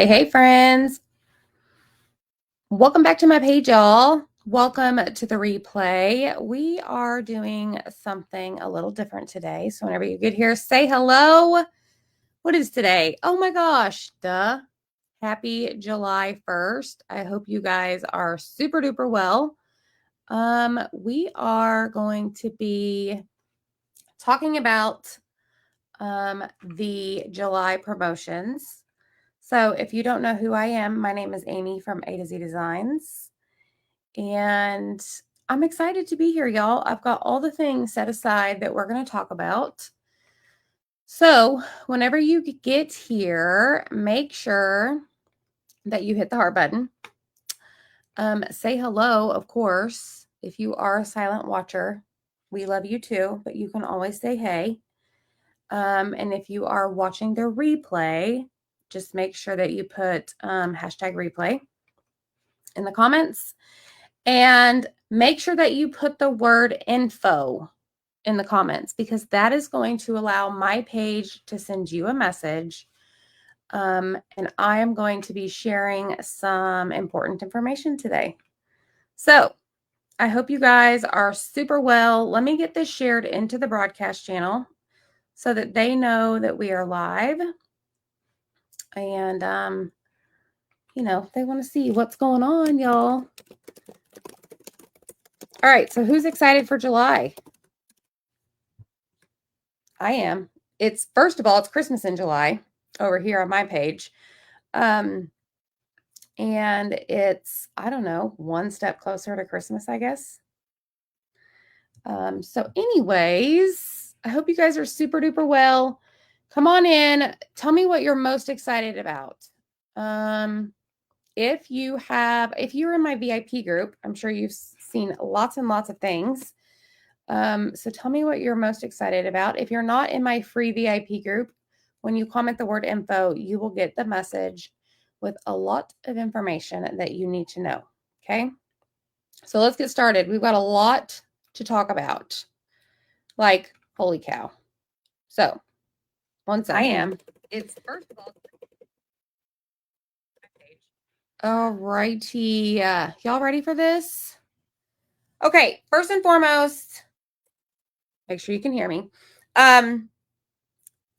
Hey, friends. Welcome back to my page, y'all. Welcome to the replay. We are doing something a little different today. So whenever you get here, say hello. What is today? Oh my gosh, happy July 1st. I hope you guys are super duper well. We are going to be talking about the July promotions. So if you don't know who I am, my name is Amy from A to Z Designs, and I'm excited to be here, y'all. I've got all the things set aside that we're going to talk about. So whenever you get here, make sure that you hit the heart button. Say hello, of course. If you are a silent watcher, we love you too, but you can always say hey. And if you are watching the replay, just make sure that you put hashtag replay in the comments, and make sure that you put the word info in the comments, because that is going to allow my page to send you a message. And I am going to be sharing some important information today. So I hope you guys are super well. Let me get this shared into the broadcast channel so that they know that we are live. And, they want to see what's going on, y'all. All right. So who's excited for July? I am. First of all, it's Christmas in July over here on my page. And it's, I don't know, one step closer to Christmas, I guess. So anyways, I hope you guys are super duper well. Come on in. Tell me what you're most excited about. If you're in my VIP group, I'm sure you've seen lots and lots of things. So tell me what you're most excited about. If you're not in my free VIP group, when you comment the word info, you will get the message with a lot of information that you need to know. Okay. So let's get started. We've got a lot to talk about. Like, holy cow. So, one second. It's first of all. All righty. Y'all ready for this? Okay. First and foremost, make sure you can hear me. On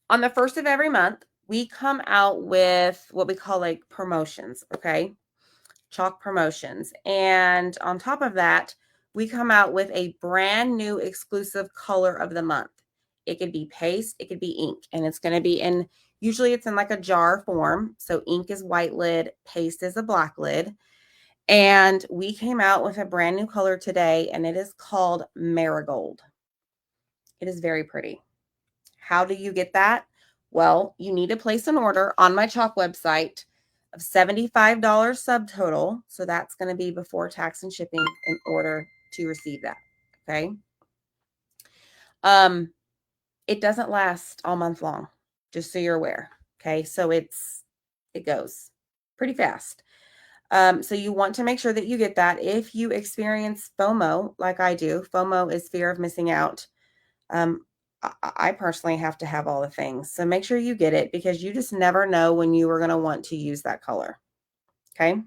the first of every month, we come out with what we call like promotions, okay? Chalk promotions. And on top of that, we come out with a brand new exclusive color of the month. It could be paste, it could be ink, and it's going to be usually it's in like a jar form. So ink is white lid, paste is a black lid. And we came out with a brand new color today, and it is called Marigold. It is very pretty. How do you get that? Well, you need to place an order on my chalk website of $75 subtotal. So that's going to be before tax and shipping in order to receive that. Okay. It doesn't last all month long, just so you're aware. Okay. So it goes pretty fast. So you want to make sure that you get that. If you experience FOMO, like I do, FOMO is fear of missing out. I personally have to have all the things. So make sure you get it, because you just never know when you are going to want to use that color. Okay.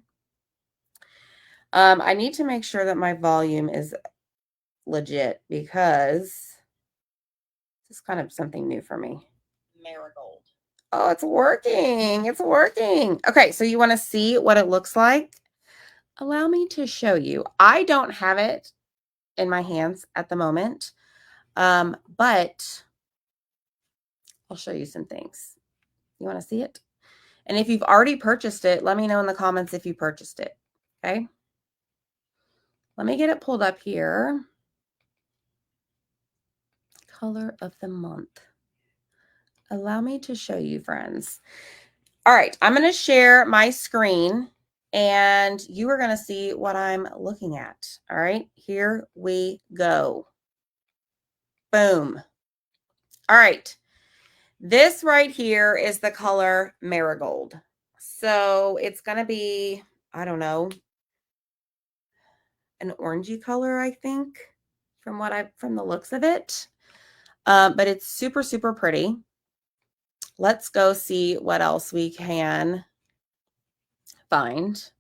I need to make sure that my volume is legit, because this is kind of something new for me. Marigold. Oh, it's working. It's working. Okay. So you want to see what it looks like? Allow me to show you. I don't have it in my hands at the moment. But I'll show you some things. You want to see it? And if you've already purchased it, let me know in the comments if you purchased it. Okay. Let me get it pulled up here. Color of the month. Allow me to show you, friends. All right. I'm going to share my screen, and you are going to see what I'm looking at. All right. Here we go. Boom. All right. This right here is the color Marigold. So it's going to be, I don't know, an orangey color, I think, from the looks of it. But it's super, super pretty. Let's go see what else we can find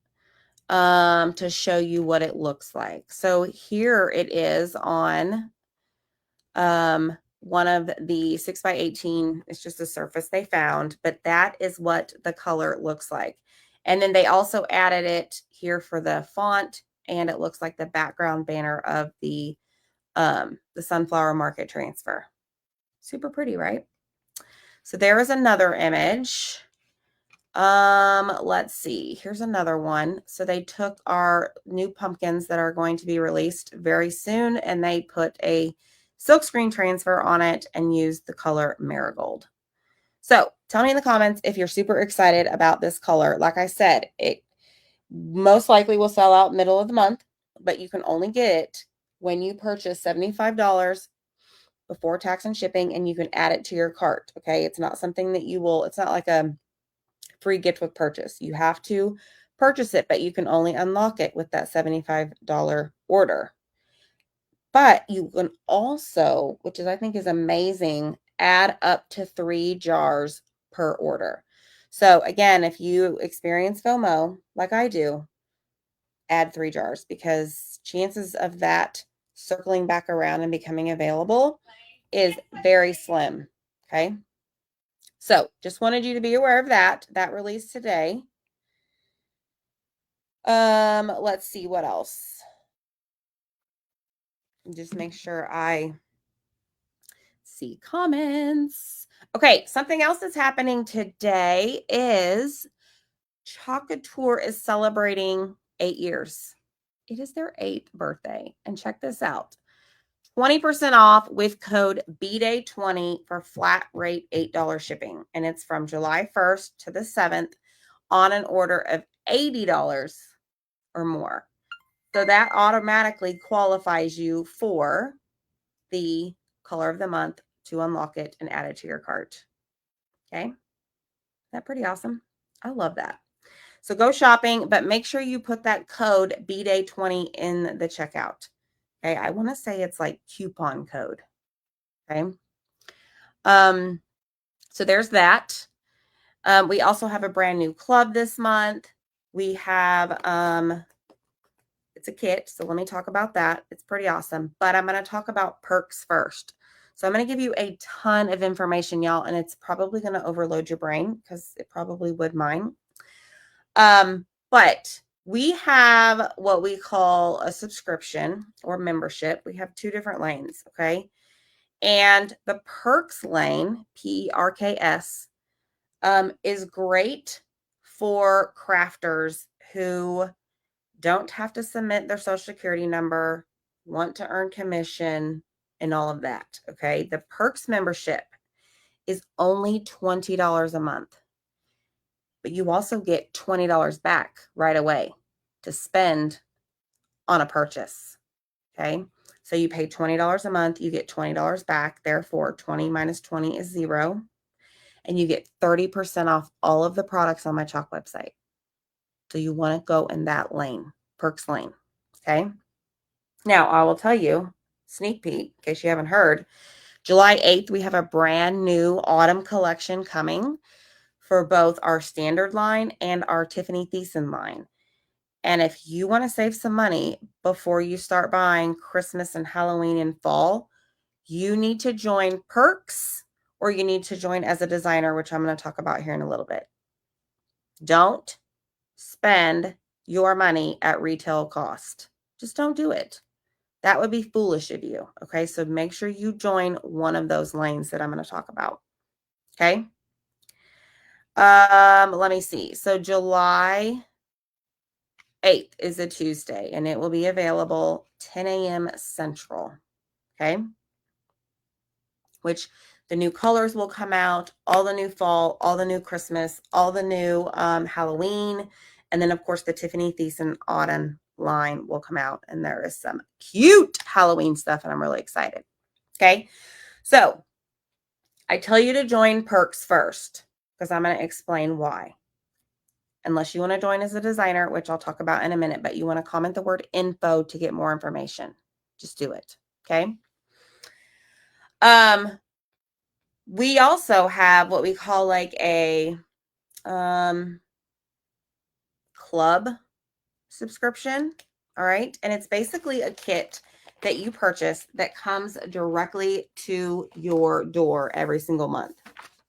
to show you what it looks like. So here it is on one of the 6x18. It's just a surface they found, but that is what the color looks like. And then they also added it here for the font, and it looks like the background banner of the Sunflower Market transfer. Super pretty, right? So there is another image. Let's see. Here's another one. So they took our new pumpkins that are going to be released very soon, and they put a silkscreen transfer on it and used the color marigold. So tell me in the comments if you're super excited about this color. Like I said, it most likely will sell out middle of the month, but you can only get it when you purchase $75 before tax and shipping, and you can add it to your cart. Okay. It's not something that you will, it's not like a free gift with purchase. You have to purchase it, but you can only unlock it with that $75 order. But you can also, which is I think is amazing, add up to 3 jars per order. So again, if you experience FOMO like I do, add 3 jars, because chances of that circling back around and becoming available is very slim. Okay. So just wanted you to be aware of that. That released today. Let's see what else. Just make sure I see comments. Okay, something else that's happening today is Chocolatour is celebrating 8 years. It is their 8th birthday. And check this out. 20% off with code BDAY20 for flat rate $8 shipping. And it's from July 1st to the 7th on an order of $80 or more. So that automatically qualifies you for the color of the month to unlock it and add it to your cart. Okay. Is that pretty awesome? I love that. So go shopping, but make sure you put that code BDAY20 in the checkout. Okay. I want to say it's like coupon code. Okay. So there's that. We also have a brand new club this month. We have, it's a kit. So let me talk about that. It's pretty awesome, but I'm going to talk about perks first. So I'm going to give you a ton of information, y'all, and it's probably going to overload your brain, because it probably would mine. But we have what we call a subscription or membership. We have 2 different lanes. Okay. And the perks lane, PERKS, is great for crafters who don't have to submit their social security number, want to earn commission, and all of that. Okay. The perks membership is only $20 a month, but you also get $20 back right away to spend on a purchase. Okay. So you pay $20 a month, you get $20 back. Therefore, 20 minus 20 is 0. And you get 30% off all of the products on my Chalk website. So you want to go in that lane, perks lane. Okay. Now I will tell you, sneak peek, in case you haven't heard, July 8th, we have a brand new autumn collection coming for both our standard line and our Tiffany Thiessen line. And if you want to save some money before you start buying Christmas and Halloween and fall, you need to join perks, or you need to join as a designer, which I'm going to talk about here in a little bit. Don't spend your money at retail cost. Just don't do it. That would be foolish of you. Okay. So make sure you join one of those lanes that I'm going to talk about. Okay. Let me see. So July 8th is a Tuesday, and it will be available 10 a.m. Central. Okay. Which the new colors will come out, all the new fall, all the new Christmas, all the new Halloween. And then, of course, the Tiffany Thiessen autumn line will come out. And there is some cute Halloween stuff, and I'm really excited. Okay. So I tell you to join perks first, because I'm going to explain why. Unless you want to join as a designer, which I'll talk about in a minute, but you want to comment the word info to get more information. Just do it. Okay. We also have what we call like a club club subscription. All right. And it's basically a kit that you purchase that comes directly to your door every single month.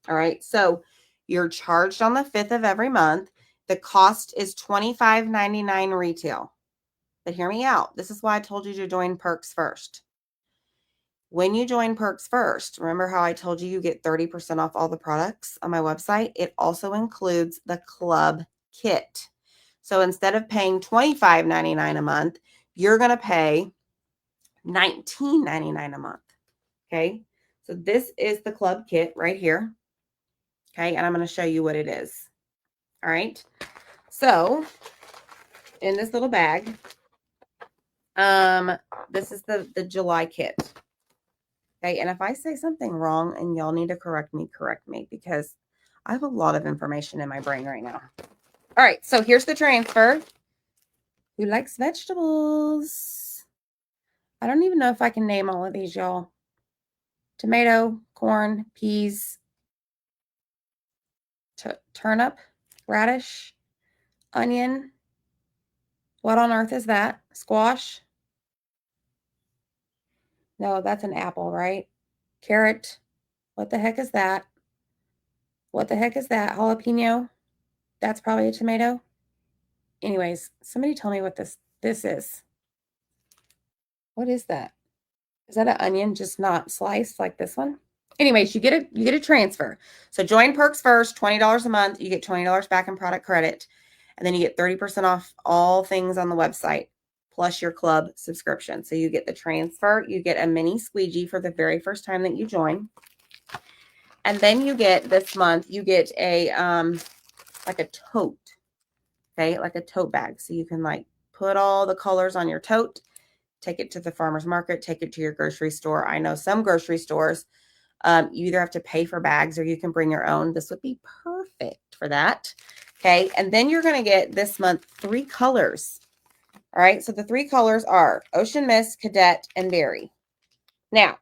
All right. So you're charged on the 5th of every month. The cost is $25.99 retail. But hear me out. This is why I told you to join Perks First. When you join Perks First, remember how I told you get 30% off all the products on my website? It also includes the club kit. So instead of paying $25.99 a month, you're going to pay $19.99 a month. Okay. So this is the club kit right here. Okay. And I'm going to show you what it is. All right. So in this little bag, this is the July kit. Okay. And if I say something wrong and y'all need to correct me because I have a lot of information in my brain right now. All right. So here's the transfer. Who likes vegetables? I don't even know if I can name all of these, y'all. Tomato, corn, peas, turnip, radish, onion. What on earth is that? Squash. No, that's an apple, right? Carrot. What the heck is that? What the heck is that? Jalapeno. That's probably a tomato. Anyways, somebody tell me what this is. What is that? Is that an onion just not sliced like this one? Anyways, you get a transfer. So join Perks First, $20 a month. You get $20 back in product credit. And then you get 30% off all things on the website, plus your club subscription. So you get the transfer. You get a mini squeegee for the very first time that you join. And then you get this month, you get a like a tote. Okay, like a tote bag. So you can like put all the colors on your tote, take it to the farmer's market, take it to your grocery store. I know some grocery stores, you either have to pay for bags or you can bring your own. This would be perfect for that. Okay, and then you're going to get this month 3 colors. All right, so the 3 colors are Ocean Mist, Cadet, and Berry. Now,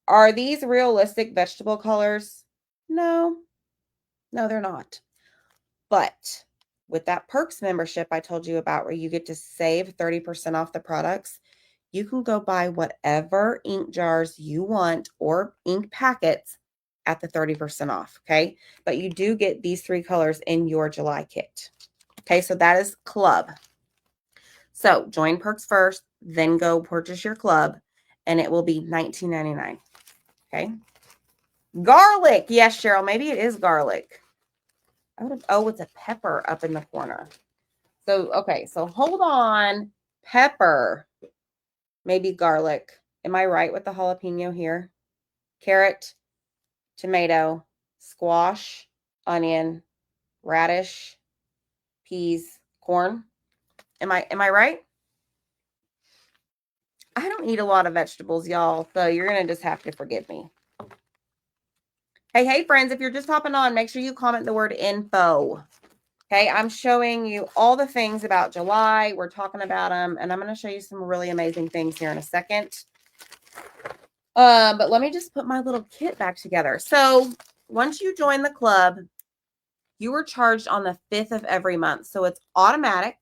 are these realistic vegetable colors? No, they're not. But with that Perks membership I told you about where you get to save 30% off the products, you can go buy whatever ink jars you want or ink packets at the 30% off, okay? But you do get these 3 colors in your July kit. Okay, so that is club. So join Perks First, then go purchase your club, and it will be $19.99. Okay. Garlic. Yes, Cheryl, maybe it is garlic. Oh, it's a pepper up in the corner. So, okay, so hold on. Pepper. Maybe garlic. Am I right with the jalapeno here? Carrot, tomato, squash, onion, radish, peas, corn. Am I right? I don't eat a lot of vegetables, y'all, so you're going to just have to forgive me. Hey, friends, if you're just hopping on, make sure you comment the word info. Okay, I'm showing you all the things about July. We're talking about them, and I'm going to show you some really amazing things here in a second. But let me just put my little kit back together. So once you join the club, you are charged on the 5th of every month. So it's automatic,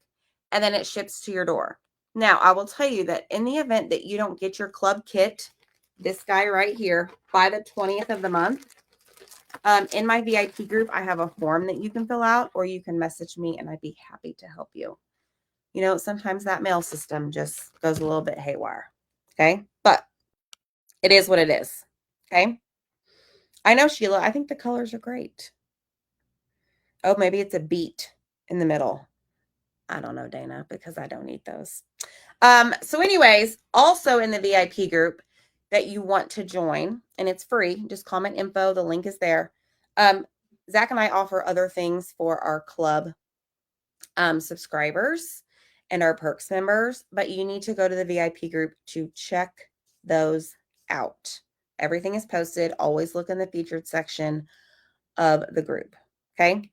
and then it ships to your door. Now, I will tell you that in the event that you don't get your club kit, this guy right here, by the 20th of the month, in my VIP group, I have a form that you can fill out, or you can message me, and I'd be happy to help you. You know, sometimes that mail system just goes a little bit haywire, okay? But it is what it is, okay? I know, Sheila, I think the colors are great. Oh, maybe it's a beet in the middle. I don't know, Dana, because I don't eat those. So anyways, also in the VIP group that you want to join, and it's free, just comment info. The link is there. Zach and I offer other things for our club subscribers and our Perks members, but you need to go to the VIP group to check those out. Everything is posted. Always look in the featured section of the group. Okay.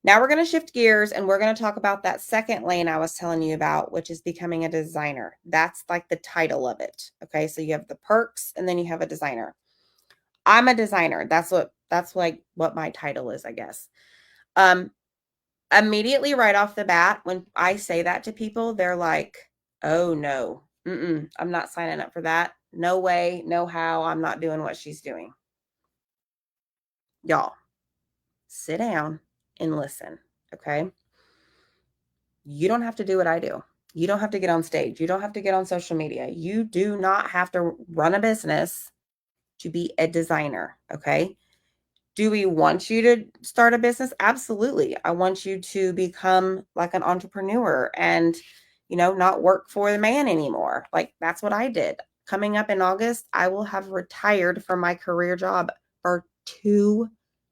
Now we're going to shift gears and we're going to talk about that second lane I was telling you about, which is becoming a designer. That's like the title of it. Okay. So you have the perks and then you have a designer. I'm a designer. That's like what my title is, I guess. immediately right off the bat, when I say that to people, they're like, oh no, I'm not signing up for that. No way, no how. I'm not doing what she's doing. Y'all, sit down and listen, okay? You don't have to do what I do. You don't have to get on stage. You don't have to get on social media. You do not have to run a business to be a designer, okay? Do we want you to start a business? Absolutely. I want you to become like an entrepreneur and, not work for the man anymore. Like that's what I did. Coming up in August, I will have retired from my career job for 2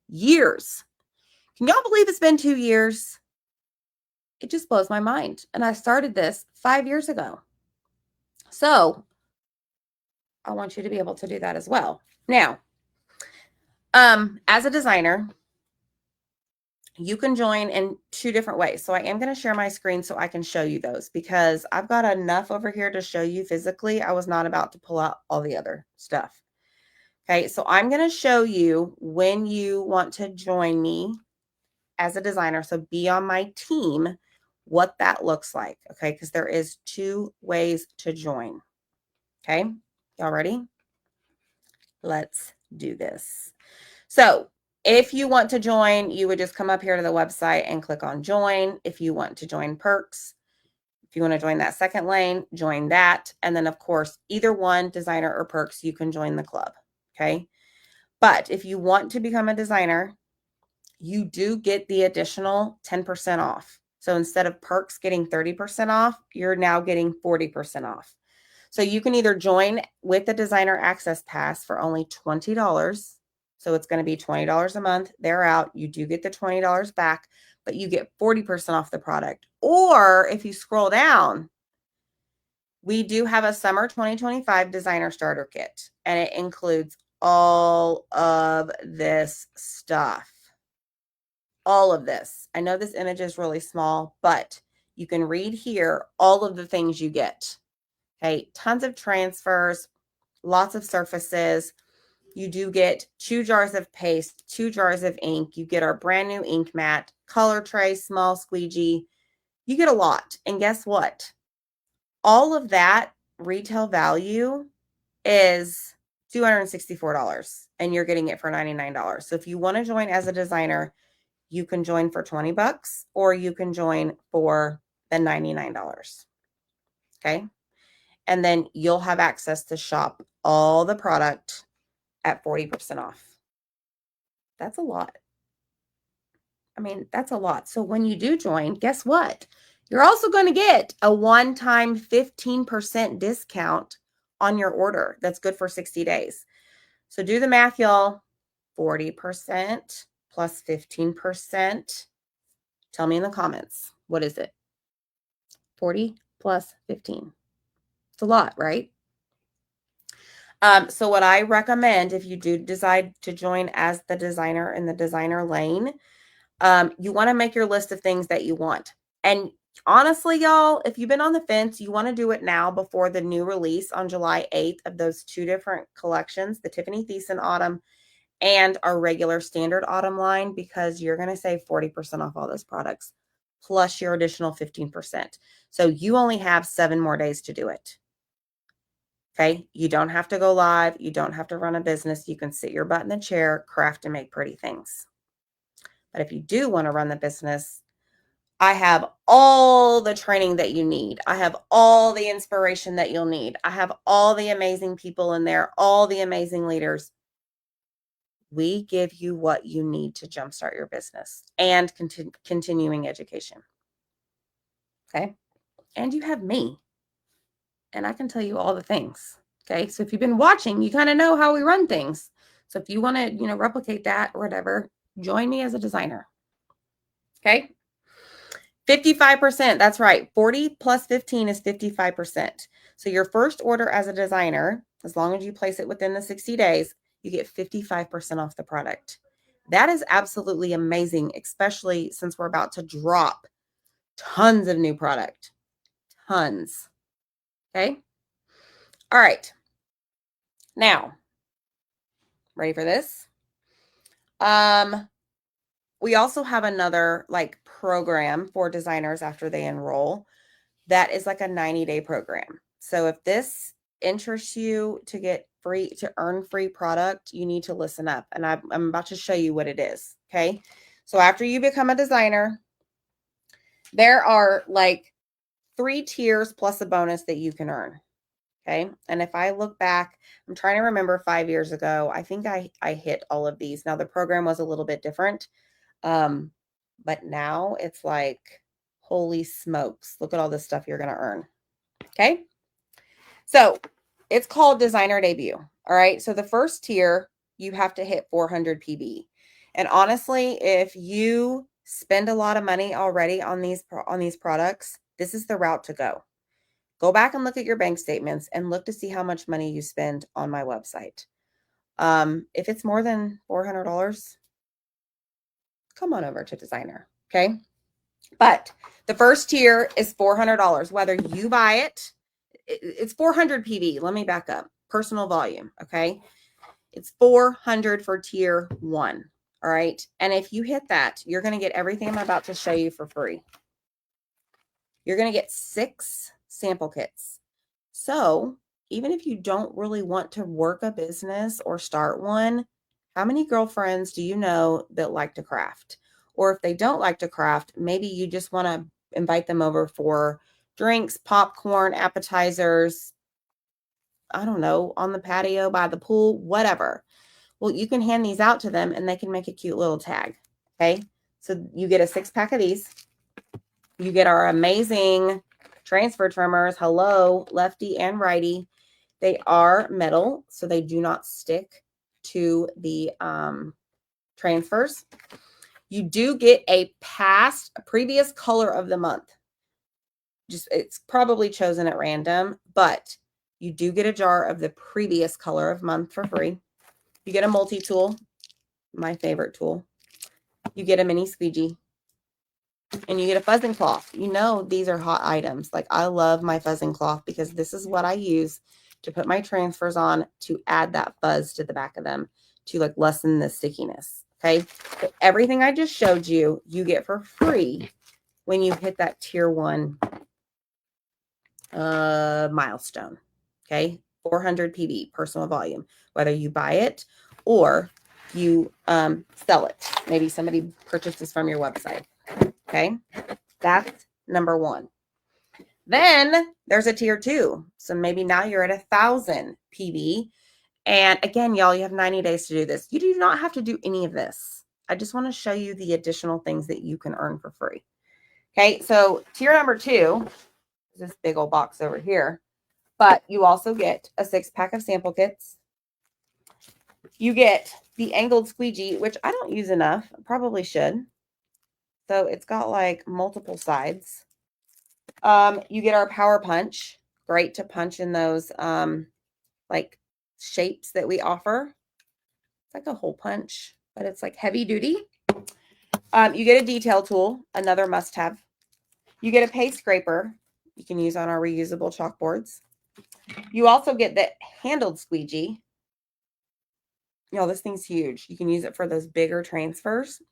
years. Can y'all believe it's been 2 years? It just blows my mind. And I started this 5 years ago. So I want you to be able to do that as well. Now, as a designer, you can join in 2 different ways. So I am going to share my screen so I can show you those because I've got enough over here to show you physically. I was not about to pull out all the other stuff. Okay, so I'm going to show you when you want to join me as a designer. So be on my team, what that looks like. Okay, because there is 2 ways to join. Okay, y'all ready? Let's do this. So if you want to join, you would just come up here to the website and click on join. If you want to join perks, if you want to join that second lane, join that. And then of course, either one, designer or perks, you can join the club. Okay. But if you want to become a designer, you do get the additional 10% off. So instead of perks getting 30% off, you're now getting 40% off. So you can either join with the designer access pass for only $20. So it's going to be $20 a month. They're out. You do get the $20 back, but you get 40% off the product. Or if you scroll down, we do have a summer 2025 designer starter kit, and it includes all of this stuff. All of this. I know this image is really small, but you can read here all of the things you get. Okay, tons of transfers, lots of surfaces. You do get 2 jars of paste, 2 jars of ink. You get our brand new ink mat, color tray, small squeegee. You get a lot. And guess what? All of that retail value is $264 and you're getting it for $99. So if you want to join as a designer, you can join for $20 or you can join for the $99. Okay. And then you'll have access to shop all the product at 40% off. That's a lot. I mean, that's a lot. So when you do join, guess what? You're also going to get a one-time 15% discount on your order. That's good for 60 days. So do the math, y'all. 40% plus 15%. Tell me in the comments. What is it? 40 plus 15. It's a lot, right? So what I recommend if you do decide to join as the designer in the designer lane, you want to make your list of things that you want. And honestly, y'all, if you've been on the fence, you want to do it now before the new release on July 8th of those 2 different collections, the Tiffany Thiessen Autumn and our regular standard autumn line, because you're going to save 40% off all those products, plus your additional 15%. So you only have 7 more days to do it. Okay, you don't have to go live. You don't have to run a business. You can sit your butt in the chair, craft and make pretty things. But if you do want to run the business, I have all the training that you need. I have all the inspiration that you'll need. I have all the amazing people in there, all the amazing leaders. We give you what you need to jumpstart your business and continuing education. Okay. And you have me. And I can tell you all the things. Okay. So if you've been watching, you kind of know how we run things. So if you want to, replicate that or whatever, join me as a designer. Okay. 55%. That's right. 40 plus 15 is 55%. So your first order as a designer, as long as you place it within the 60 days, you get 55% off the product. That is absolutely amazing, especially since we're about to drop tons of new product. Tons. Okay. All right. Now, ready for this? we also have another like program for designers after they enroll that is like a 90-day program. So if this interests you to get free, to earn free product, you need to listen up. And I'm about to show you what it is. Okay. So after you become a designer, there are like 3 tiers plus a bonus that you can earn. Okay. And if I look back, I'm trying to remember 5 years ago, I think I hit all of these. Now the program was a little bit different. But now it's like, holy smokes, look at all this stuff you're going to earn. Okay. So it's called Designer Debut. All right. So the first tier, you have to hit 400 PB. And honestly, if you spend a lot of money already on these products, this is the route to go. Go back and look at your bank statements and look to see how much money you spend on my website. If it's more than $400, come on over to Designer. Okay. But the first tier is $400. Whether you buy it, it's 400 PV. Let me back up. Personal volume. Okay. It's 400 for tier 1. All right. And if you hit that, you're going to get everything I'm about to show you for free. You're going to get 6 sample kits. So even if you don't really want to work a business or start one, how many girlfriends do you know that like to craft? Or if they don't like to craft, maybe you just want to invite them over for drinks, popcorn, appetizers, I don't know, on the patio, by the pool, whatever. Well, you can hand these out to them and they can make a cute little tag. Okay. So you get a 6-pack of these. You get our amazing transfer trimmers. Hello, lefty and righty. They are metal, so they do not stick to the transfers. You do get a previous color of the month. Just it's probably chosen at random, but you do get a jar of the previous color of month for free. You get a multi-tool, my favorite tool. You get a mini squeegee. And you get a fuzzing cloth. You know, these are hot items. Like I love my fuzzing cloth because this is what I use to put my transfers on to add that fuzz to the back of them to like lessen the stickiness. Okay. So everything I just showed you, you get for free when you hit that tier 1 milestone. Okay. 400 PV personal volume, whether you buy it or you sell it. Maybe somebody purchases from your website. Okay. That's number 1. Then there's a tier 2. So maybe now you're at 1,000 PV. And again, y'all, you have 90 days to do this. You do not have to do any of this. I just want to show you the additional things that you can earn for free. Okay. So tier number 2 is this big old box over here, but you also get a 6-pack of sample kits. You get the angled squeegee, which I don't use enough. I probably should. So it's got like multiple sides. You get our power punch, great to punch in those like shapes that we offer. It's like a hole punch, but it's like heavy duty. You get a detail tool, another must-have. You get a paste scraper you can use on our reusable chalkboards. You also get the handled squeegee. You know, this thing's huge. You can use it for those bigger transfers.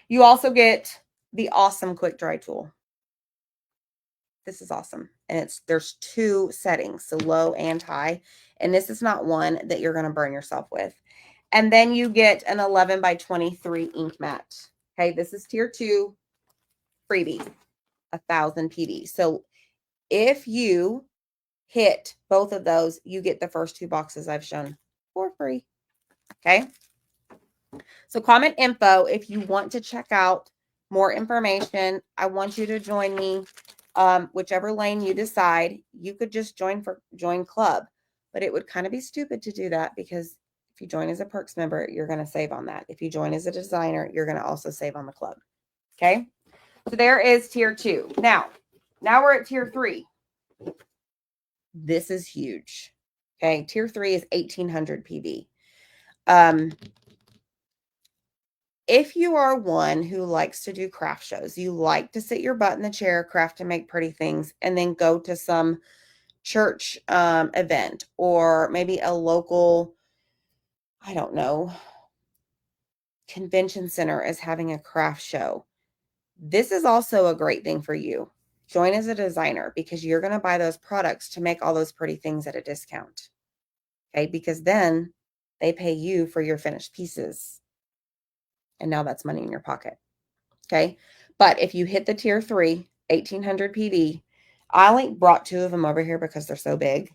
You also get the awesome quick dry tool. This is awesome. And there's 2 settings, so low and high. And this is not one that you're going to burn yourself with. And then you get an 11 by 23 ink mat. Okay, this is tier 2 freebie, 1,000 PV. So if you hit both of those, you get the first 2 boxes I've shown for free. Okay. So comment info if you want to check out more information. I want you to join me. Whichever lane you decide, you could just join club, but it would kind of be stupid to do that because if you join as a perks member, you're going to save on that. If you join as a designer, you're going to also save on the club. Okay. So there is tier 2. Now we're at tier 3. This is huge. Okay. Tier 3 is 1,800 PV. If you are one who likes to do craft shows, you like to sit your butt in the chair, craft and make pretty things, and then go to some church event or maybe a local, I don't know, convention center is having a craft show. This is also a great thing for you. Join as a designer because you're going to buy those products to make all those pretty things at a discount. Okay, because then they pay you for your finished pieces. And now that's money in your pocket. Okay, but if you hit the tier 3, 1800 PV, I only brought 2 of them over here because they're so big.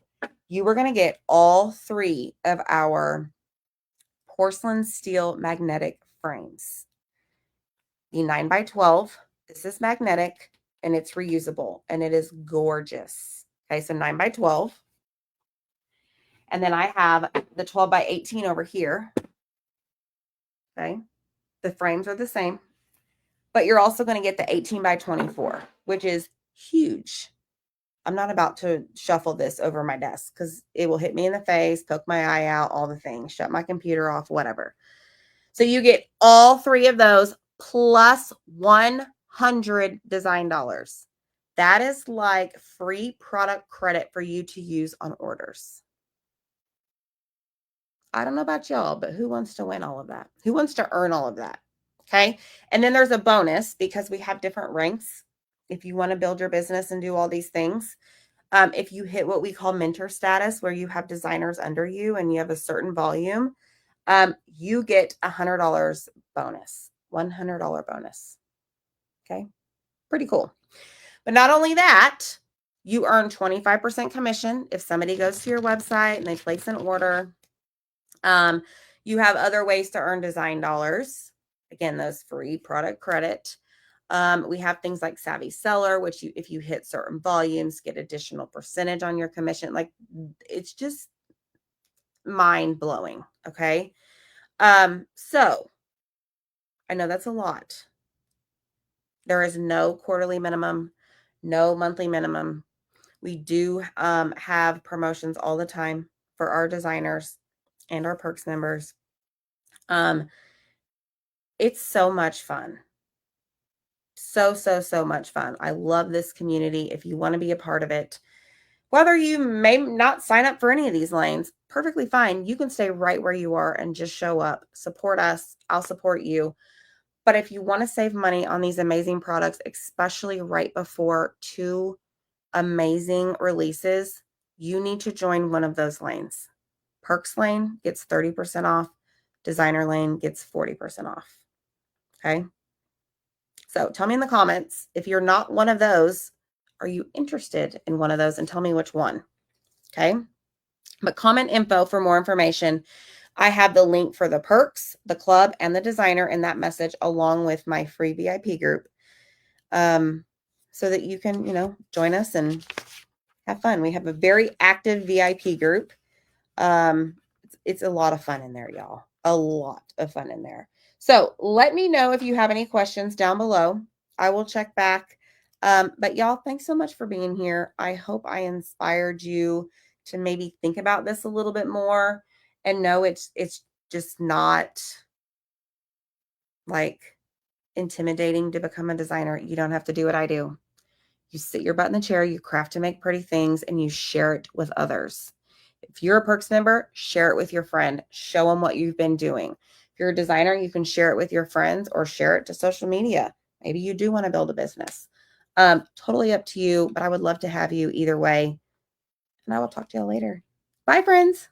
You were going to get all 3 of our porcelain steel magnetic frames. The 9x12, this is magnetic and it's reusable and it is gorgeous. Okay, so 9x12. And then I have the 12x18 over here. Okay, the frames are the same, but you're also going to get the 18x24, which is huge. I'm not about to shuffle this over my desk because it will hit me in the face, poke my eye out, all the things, shut my computer off, whatever. So you get all 3 of those plus 100 design dollars. That is like free product credit for you to use on orders. I don't know about y'all, but who wants to win all of that? Who wants to earn all of that? Okay. And then there's a bonus because we have different ranks. If you want to build your business and do all these things, if you hit what we call mentor status, where you have designers under you and you have a certain volume, you get $100 bonus, $100 bonus. Okay. Pretty cool. But not only that, you earn 25% commission if somebody goes to your website and they place an order. You have other ways to earn design dollars. Again, those free product credit. We have things like Savvy Seller, which if you hit certain volumes, get additional percentage on your commission. Like, it's just mind blowing. Okay. So I know that's a lot. There is no quarterly minimum, no monthly minimum. We do have promotions all the time for our designers and our Perks members. It's so much fun. So much fun. I love this community. If you want to be a part of it, whether you may not sign up for any of these lanes, perfectly fine. You can stay right where you are and just show up. Support us. I'll support you. But if you want to save money on these amazing products, especially right before 2 amazing releases, you need to join one of those lanes. Perks lane gets 30% off. Designer lane gets 40% off. Okay. So tell me in the comments, if you're not one of those, are you interested in one of those? And tell me which one. Okay. But comment info for more information. I have the link for the Perks, the club, and the designer in that message, along with my free VIP group. So that you can, join us and have fun. We have a very active VIP group. It's a lot of fun in there, y'all. A lot of fun in there. So let me know if you have any questions down below. I will check back. But y'all, thanks so much for being here. I hope I inspired you to maybe think about this a little bit more and know it's just not like intimidating to become a designer. You don't have to do what I do. You sit your butt in the chair, you craft to make pretty things, and you share it with others. If you're a Perks member, share it with your friend. Show them what you've been doing. If you're a designer, you can share it with your friends or share it to social media. Maybe you do want to build a business. Totally up to you, but I would love to have you either way. And I will talk to you later. Bye, friends.